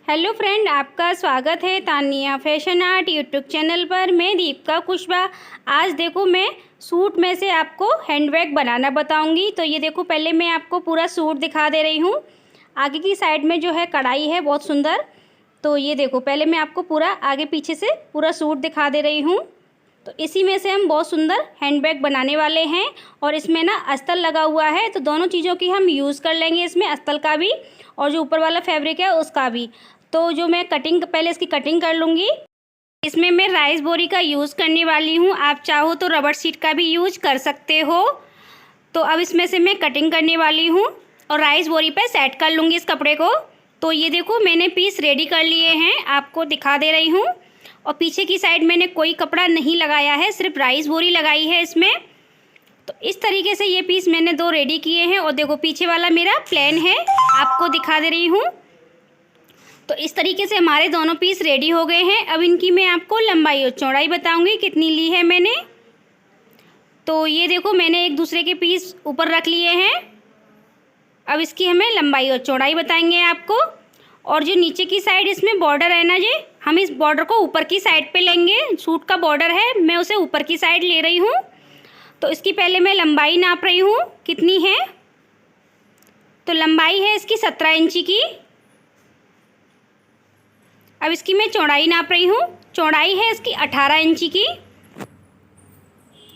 Hello friend, आपका स्वागत है Tania fashion art YouTube channel पर। मैं दीपिका कुशवाहा। आज देखो मैं सूट में से आपको हैंडबैग बनाना बताऊंगी। तो ये देखो, पहले मैं आपको पूरा सूट दिखा दे रही हूँ। आगे की साइड में जो है कढ़ाई है बहुत सुंदर। तो ये देखो, पहले मैं आपको पूरा आगे पीछे से पूरा सूट दिखा दे रही हूँ। तो इसी में से हम बहुत सुंदर हैंडबैग बनाने वाले हैं। और इसमें ना अस्तर लगा हुआ है, तो दोनों चीज़ों की हम यूज़ कर लेंगे, इसमें अस्तर का भी और जो ऊपर वाला फैब्रिक है उसका भी। तो जो मैं कटिंग, पहले इसकी कटिंग कर लूँगी। इसमें मैं राइस बोरी का यूज़ करने वाली हूँ, आप चाहो तो रबर शीट का भी यूज कर सकते हो। तो अब इसमें से मैं कटिंग करने वाली हूँ और राइस बोरी पर सेट कर लूँगी इस कपड़े को। तो ये देखो, मैंने पीस रेडी कर लिए हैं, आपको दिखा दे रही हूँ। और पीछे की साइड मैंने कोई कपड़ा नहीं लगाया है, सिर्फ राइस बोरी लगाई है इसमें। तो इस तरीके से ये पीस मैंने दो रेडी किए हैं। और देखो, पीछे वाला मेरा प्लेन है, आपको दिखा दे रही हूँ। तो इस तरीके से हमारे दोनों पीस रेडी हो गए हैं। अब इनकी मैं आपको लंबाई और चौड़ाई बताऊंगी कितनी ली है मैंने। तो ये देखो, मैंने एक दूसरे के पीस ऊपर रख लिए हैं। अब इसकी हमें लंबाई और चौड़ाई बताएंगे आपको। और जो नीचे की साइड इसमें बॉर्डर है ना जी, हम इस बॉर्डर को ऊपर की साइड पे लेंगे। सूट का बॉर्डर है, मैं उसे ऊपर की साइड ले रही हूँ। तो इसकी पहले मैं लंबाई नाप रही हूँ कितनी है। तो लंबाई है इसकी 17 इंची की। अब इसकी मैं चौड़ाई नाप रही हूँ, चौड़ाई है इसकी 18 इंची की।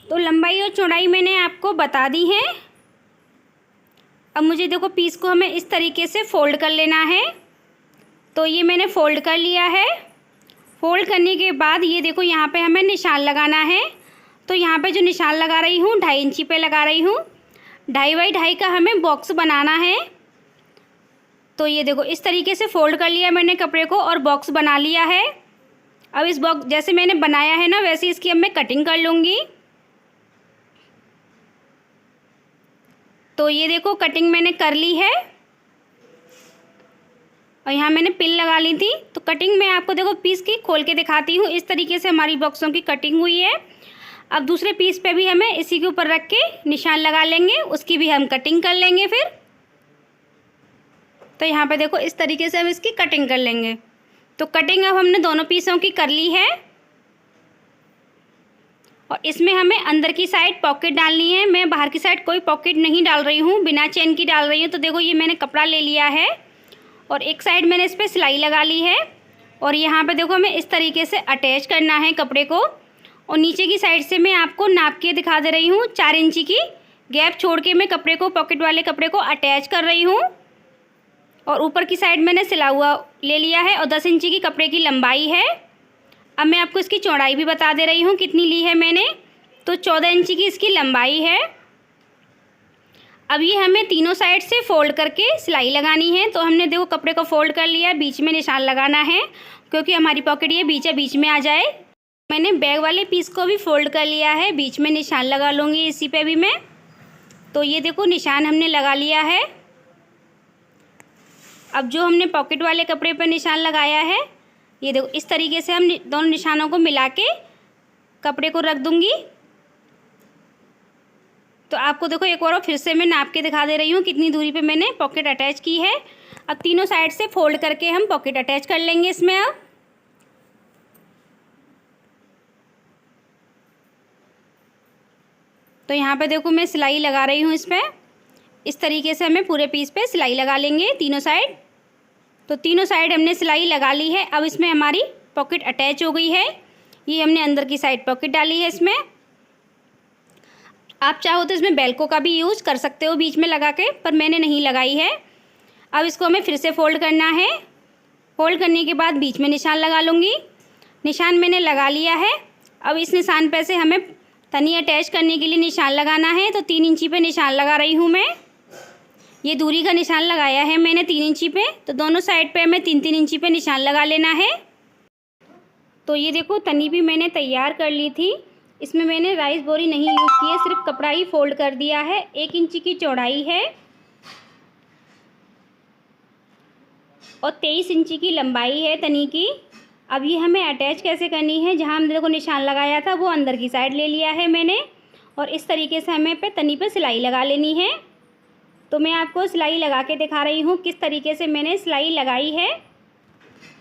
तो लंबाई और चौड़ाई मैंने आपको बता दी है। अब मुझे देखो, पीस को हमें इस तरीके से फोल्ड कर लेना है। तो ये मैंने फ़ोल्ड कर लिया है। फ़ोल्ड करने के बाद ये देखो, यहाँ पे हमें निशान लगाना है। तो यहाँ पे जो निशान लगा रही हूँ 2.5 इंची पे लगा रही हूँ। 2.5 बाई 2.5 का हमें बॉक्स बनाना है। तो ये देखो, इस तरीके से फ़ोल्ड कर लिया मैंने कपड़े को और बॉक्स बना लिया है। अब इस बॉक्स जैसे मैंने बनाया है ना, वैसे इसकी अब मैं कटिंग कर लूँगी। तो ये देखो, कटिंग मैंने कर ली है और यहाँ मैंने पिन लगा ली थी। तो कटिंग मैं आपको देखो पीस की खोल के दिखाती हूँ। इस तरीके से हमारी बॉक्सों की कटिंग हुई है। अब दूसरे पीस पे भी हमें इसी के ऊपर रख के निशान लगा लेंगे, उसकी भी हम कटिंग कर लेंगे फिर। तो यहाँ पे देखो, इस तरीके से हम इसकी कटिंग कर लेंगे। तो कटिंग अब हमने दोनों पीसों की कर ली है। और इसमें हमें अंदर की साइड पॉकेट डालनी है। मैं बाहर की साइड कोई पॉकेट नहीं डाल रही हूँ, बिना चेन की डाल रही हूँ। तो देखो, ये मैंने कपड़ा ले लिया है और एक साइड मैंने इस पर सिलाई लगा ली है। और यहाँ पे देखो, हमें इस तरीके से अटैच करना है कपड़े को। और नीचे की साइड से मैं आपको नाप के दिखा दे रही हूँ, 4 इंची की गैप छोड़ के मैं कपड़े को, पॉकेट वाले कपड़े को अटैच कर रही हूँ। और ऊपर की साइड मैंने सिला हुआ ले लिया है और 10 इंची की कपड़े की लंबाई है। अब मैं आपको इसकी चौड़ाई भी बता दे रही हूँ कितनी ली है मैंने। तो 14 इंची की इसकी लंबाई है। अब ये हमें तीनों साइड से फोल्ड करके सिलाई लगानी है। तो हमने देखो कपड़े को फोल्ड कर लिया, बीच में निशान लगाना है क्योंकि हमारी पॉकेट ये बीच में आ जाए। मैंने बैग वाले पीस को भी फोल्ड कर लिया है, बीच में निशान लगा लूँगी इसी पे भी मैं। तो ये देखो, निशान हमने लगा लिया है। अब जो हमने पॉकेट वाले कपड़े पर निशान लगाया है, ये देखो इस तरीके से हम दोनों निशानों को मिला के कपड़े को रख दूँगी। तो आपको देखो एक बार फिर से मैं नाप के दिखा दे रही हूँ कितनी दूरी पे मैंने पॉकेट अटैच की है। अब तीनों साइड से फोल्ड करके हम पॉकेट अटैच कर लेंगे इसमें। अब तो यहाँ पे देखो, मैं सिलाई लगा रही हूँ इस पर। इस तरीके से हमें पूरे पीस पे सिलाई लगा लेंगे तीनों साइड। तो तीनों साइड हमने सिलाई लगा ली है। अब इसमें हमारी पॉकेट अटैच हो गई है। ये हमने अंदर की साइड पॉकेट डाली है इसमें। आप चाहो तो इसमें बेल्को का भी यूज़ कर सकते हो बीच में लगा के, पर मैंने नहीं लगाई है। अब इसको हमें फिर से फोल्ड करना है। फोल्ड करने के बाद बीच में निशान लगा लूँगी। निशान मैंने लगा लिया है। अब इस निशान पे से हमें तनी अटैच करने के लिए निशान लगाना है। तो 3 इंची पे निशान लगा रही हूँ मैं। ये दूरी का निशान लगाया है मैंने 3 इंची पे। तो दोनों साइड पे हमें 3-3 इंची पे निशान लगा लेना है। तो ये देखो, तनी भी मैंने तैयार कर ली थी। इसमें मैंने राइस बोरी नहीं यूज़ की है, सिर्फ कपड़ा ही फोल्ड कर दिया है। 1 इंची की चौड़ाई है और 23 इंची की लंबाई है तनी की। अब ये हमें अटैच कैसे करनी है, जहाँ हमने देखो निशान लगाया था वो अंदर की साइड ले लिया है मैंने। और इस तरीके से हमें तनी पे सिलाई लगा लेनी है। तो मैं आपको सिलाई लगा के दिखा रही हूँ किस तरीके से मैंने सिलाई लगाई है।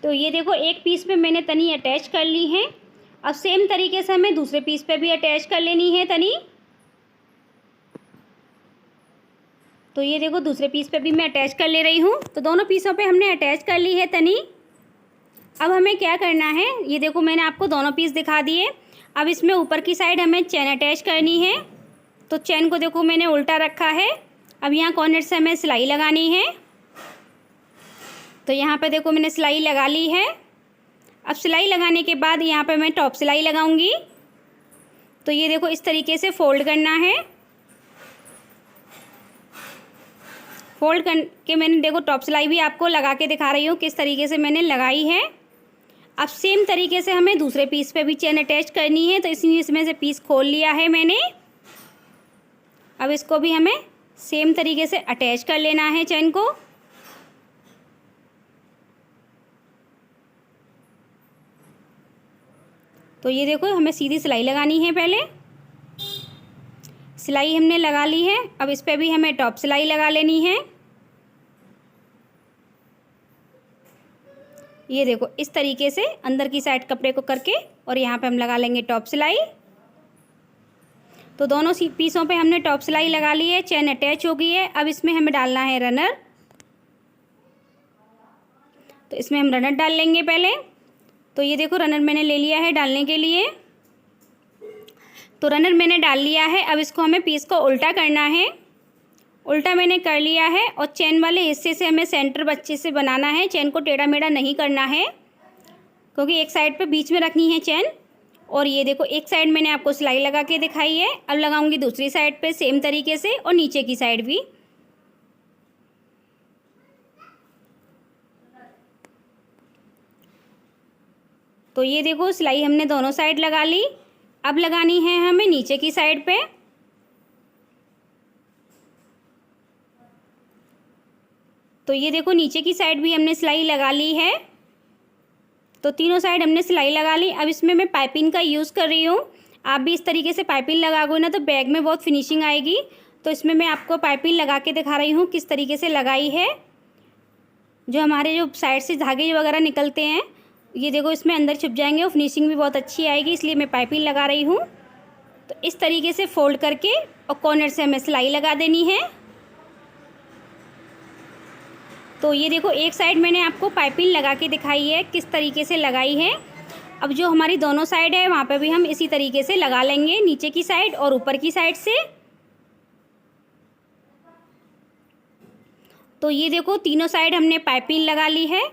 तो ये देखो एक पीस पे मैंने तनी अटैच कर ली है। अब सेम तरीके से हमें दूसरे पीस पे भी अटैच कर लेनी है तनी। तो ये देखो दूसरे पीस पे भी मैं अटैच कर ले रही हूँ। तो दोनों पीसों पे हमने अटैच कर ली है तनी। अब हमें क्या करना है, ये देखो मैंने आपको दोनों पीस दिखा दिए। अब इसमें ऊपर की साइड हमें चेन अटैच करनी है। तो चेन को देखो मैंने उल्टा रखा है। अब यहाँ कॉर्नर से हमें सिलाई लगानी है। तो यहाँ पे देखो मैंने सिलाई लगा ली है। अब सिलाई लगाने के बाद यहाँ पे मैं टॉप सिलाई लगाऊंगी। तो ये देखो इस तरीके से फोल्ड करना है। फोल्ड करके मैंने देखो टॉप सिलाई भी आपको लगा के दिखा रही हूँ किस तरीके से मैंने लगाई है। अब सेम तरीके से हमें दूसरे पीस पे भी चेन अटैच करनी है। तो इसलिए इसमें से पीस खोल लिया है मैंने। अब इसको भी हमें सेम तरीके से अटैच कर लेना है चेन को। तो ये देखो हमें सीधी सिलाई लगानी है। पहले सिलाई हमने लगा ली है। अब इस पर भी हमें टॉप सिलाई लगा लेनी है। ये देखो इस तरीके से अंदर की साइड कपड़े को करके और यहाँ पे हम लगा लेंगे टॉप सिलाई। तो दोनों पीसों पे हमने टॉप सिलाई लगा ली है, चेन अटैच हो गई है। अब इसमें हमें डालना है रनर। तो इसमें हम रनर डाल लेंगे पहले। तो ये देखो रनर मैंने ले लिया है डालने के लिए। तो रनर मैंने डाल लिया है। अब इसको हमें पीस को उल्टा करना है। उल्टा मैंने कर लिया है और चेन वाले हिस्से से हमें सेंटर बच्चे से बनाना है। चेन को टेढ़ा मेढ़ा नहीं करना है क्योंकि एक साइड पे बीच में रखनी है चेन। और ये देखो एक साइड मैंने आपको सिलाई लगा के दिखाई है। अब लगाऊंगी दूसरी साइड पे सेम तरीके से और नीचे की साइड भी। तो ये देखो सिलाई हमने दोनों साइड लगा ली। अब लगानी है हमें नीचे की साइड पे। तो ये देखो नीचे की साइड भी हमने सिलाई लगा ली है। तो तीनों साइड हमने सिलाई लगा ली। अब इसमें मैं पाइपिंग का यूज़ कर रही हूँ। आप भी इस तरीके से पाइपिंग लगाओगे ना तो बैग में बहुत फिनिशिंग आएगी। तो इसमें मैं आपको पाइपिंग लगा के दिखा रही हूँ किस तरीके से लगाई है। जो हमारे जो साइड से धागे वगैरह निकलते हैं ये देखो इसमें अंदर छुप जाएंगे और फिनिशिंग भी बहुत अच्छी आएगी, इसलिए मैं पाइपिंग लगा रही हूँ। तो इस तरीके से फोल्ड करके और कॉर्नर से हमें सिलाई लगा देनी है। तो ये देखो एक साइड मैंने आपको पाइपिंग लगा के दिखाई है किस तरीके से लगाई है। अब जो हमारी दोनों साइड है वहाँ पे भी हम इसी तरीके से लगा लेंगे, नीचे की साइड और ऊपर की साइड से। तो ये देखो तीनों साइड हमने पाइपिंग लगा ली है।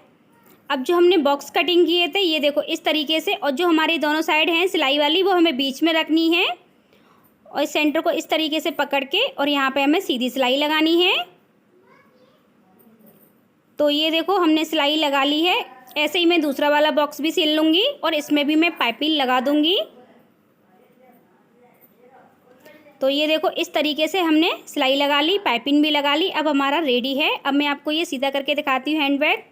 अब जो हमने बॉक्स कटिंग किए थे ये देखो इस तरीके से, और जो हमारी दोनों साइड हैं सिलाई वाली वो हमें बीच में रखनी है और इस सेंटर को इस तरीके से पकड़ के और यहाँ पे हमें सीधी सिलाई लगानी है। तो ये देखो हमने सिलाई लगा ली है। ऐसे ही मैं दूसरा वाला बॉक्स भी सिल लूँगी और इसमें भी मैं पाइपिंग लगा दूँगी। तो ये देखो इस तरीके से हमने सिलाई लगा ली, पाइपिंग भी लगा ली। अब हमारा रेडी है। अब मैं आपको ये सीधा करके दिखाती हूँ हैंड बैग।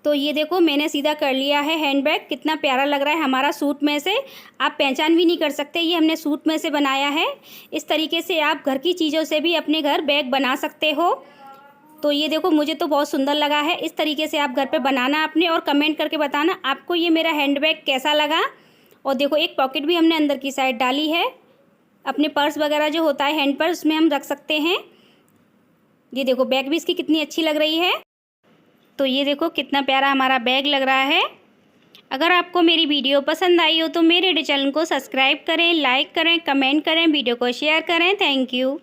तो ये देखो मैंने सीधा कर लिया है हैंड बैग। कितना प्यारा लग रहा है हमारा सूट में से, आप पहचान भी नहीं कर सकते ये हमने सूट में से बनाया है। इस तरीके से आप घर की चीज़ों से भी अपने घर बैग बना सकते हो। तो ये देखो मुझे तो बहुत सुंदर लगा है। इस तरीके से आप घर पे बनाना अपने और कमेंट करके बताना आपको ये मेरा हैंड बैग कैसा लगा। और देखो एक पॉकेट भी हमने अंदर की साइड डाली है। अपने पर्स वगैरह जो होता है हैंड पर्स उसमें हम रख सकते हैं। ये देखो बैग भी इसकी कितनी अच्छी लग रही है। तो ये देखो कितना प्यारा हमारा बैग लग रहा है। अगर आपको मेरी वीडियो पसंद आई हो तो मेरे चैनल को सब्सक्राइब करें, लाइक करें, कमेंट करें, वीडियो को शेयर करें। Thank you.